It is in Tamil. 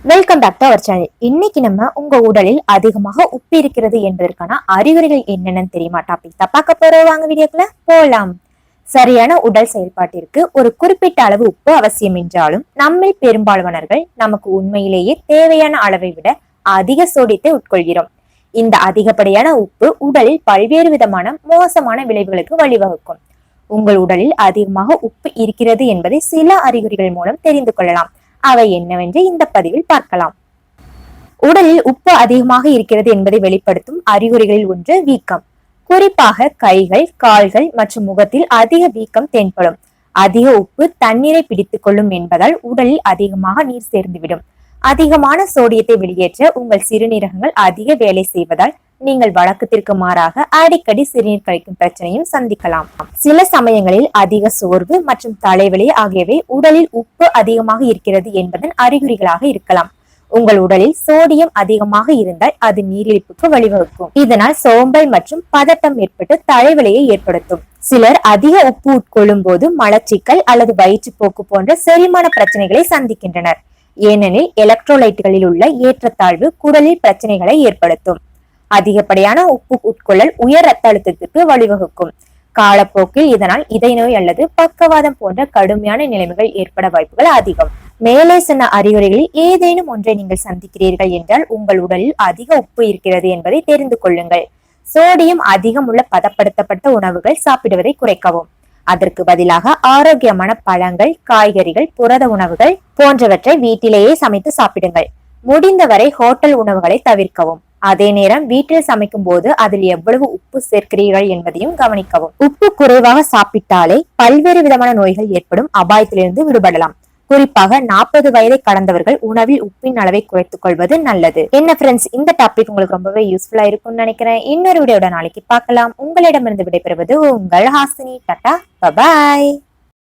Welcome back to our channel. இன்னைக்கு நம்ம உங்க உடலில் அதிகமாக உப்பு இருக்கிறது என்பதற்கான அறிகுறிகள் என்னென்னு தெரியுமா டாபிக் தான் பார்க்க போறோம். வாங்க வீடியோக்குள்ள போலாம். சரியான உடல் செயல்பாட்டிற்கு ஒரு குறிப்பிட்ட அளவு உப்பு அவசியம் என்றாலும் நம்மில் பெரும்பாலானவர்கள் நமக்கு உண்மையிலேயே தேவையான அளவை விட அதிக சோடியத்தை உட்கொள்கிறோம். இந்த அதிகப்படியான உப்பு உடலில் பல்வேறு விதமான மோசமான விளைவுகளுக்கு வழிவகுக்கும். உங்கள் உடலில் அதிகமாக உப்பு இருக்கிறது என்பதை சில அறிகுறிகள் மூலம் தெரிந்து கொள்ளலாம். அவை என்னவென்று இந்த பதிவில் பார்க்கலாம். உடலில் உப்பு அதிகமாக இருக்கிறது என்பதை வெளிப்படுத்தும் அறிகுறிகளில் ஒன்று வீக்கம். குறிப்பாக கைகள், கால்கள் மற்றும் முகத்தில் அதிக வீக்கம் தென்படும். அதிக உப்பு தண்ணீரை பிடித்துக் கொள்ளும் என்பதால் உடலில் அதிகமாக நீர் சேர்ந்துவிடும். அதிகமான சோடியத்தை வெளியேற்ற உங்கள் சிறுநீரகங்கள் அதிக வேலை செய்வதால் நீங்கள் வழக்கத்திற்கு மாறாக அடிக்கடி சிறுநீர் கழிக்கும் பிரச்சனையும் சந்திக்கலாம். சில சமயங்களில் அதிக சோர்வு மற்றும் தலைவலி ஆகியவை உடலில் உப்பு அதிகமாக இருக்கிறது என்பதன் அறிகுறிகளாக இருக்கலாம். உங்கள் உடலில் சோடியம் அதிகமாக இருந்தால் அது நீரிழிப்புக்கு வழிவகுக்கும். இதனால் சோம்பல் மற்றும் பதட்டம் ஏற்பட்டு தலைவலியை ஏற்படுத்தும். சிலர் அதிக உப்பு உட்கொள்ளும் போது மலச்சிக்கல் அல்லது வயிற்றுப்போக்கு போன்ற செரிமான பிரச்சனைகளை சந்திக்கின்றனர். ஏனெனில் எலக்ட்ரோலைட்டுகளில் உள்ள ஏற்றத்தாழ்வு குடலில் பிரச்சனைகளை ஏற்படுத்தும். அதிகப்படியான உப்பு உட்கொள்ளல் உயர் ரத்த அழுத்தத்திற்கு வழிவகுக்கும். காலப்போக்கில் இதனால் இதய நோய் அல்லது பக்கவாதம் போன்ற கடுமையான நிலைமைகள் ஏற்பட வாய்ப்புகள் அதிகம். மேலே சொன்ன அறிகுறிகளில் ஏதேனும் ஒன்றை நீங்கள் சந்திக்கிறீர்கள் என்றால் உங்கள் உடலில் அதிக உப்பு இருக்கிறது என்பதை தெரிந்து கொள்ளுங்கள். சோடியம் அதிகம் உள்ள பதப்படுத்தப்பட்ட உணவுகள் சாப்பிடுவதை குறைக்கவும். அதற்கு பதிலாக ஆரோக்கியமான பழங்கள், காய்கறிகள், புரத உணவுகள் போன்றவற்றை வீட்டிலேயே சமைத்து சாப்பிடுங்கள். முடிந்தவரை ஹோட்டல் உணவுகளை தவிர்க்கவும். அதே நேரம் வீட்டில் சமைக்கும் போது அதில் எவ்வளவு உப்பு சேர்க்கிறீர்கள் என்பதையும் கவனிக்கவும். உப்பு குறைவாக சாப்பிட்டாலே பல்வேறு விதமான நோய்கள் ஏற்படும் அபாயத்திலிருந்து விடுபடலாம். குறிப்பாக 40 வயதை கடந்தவர்கள் உணவில் உப்பின் அளவை குறைத்துக் கொள்வது நல்லது. என்ன ஃப்ரெண்ட்ஸ், இந்த டாபிக் உங்களுக்கு ரொம்பவே யூஸ்ஃபுல்லா இருக்கும்னு நினைக்கிறேன். இன்னொரு வீடியோட நாளைக்கு பார்க்கலாம். உங்களிடமிருந்து விடைபெறுவது உங்கள் ஹாசினி. Tata, bye bye.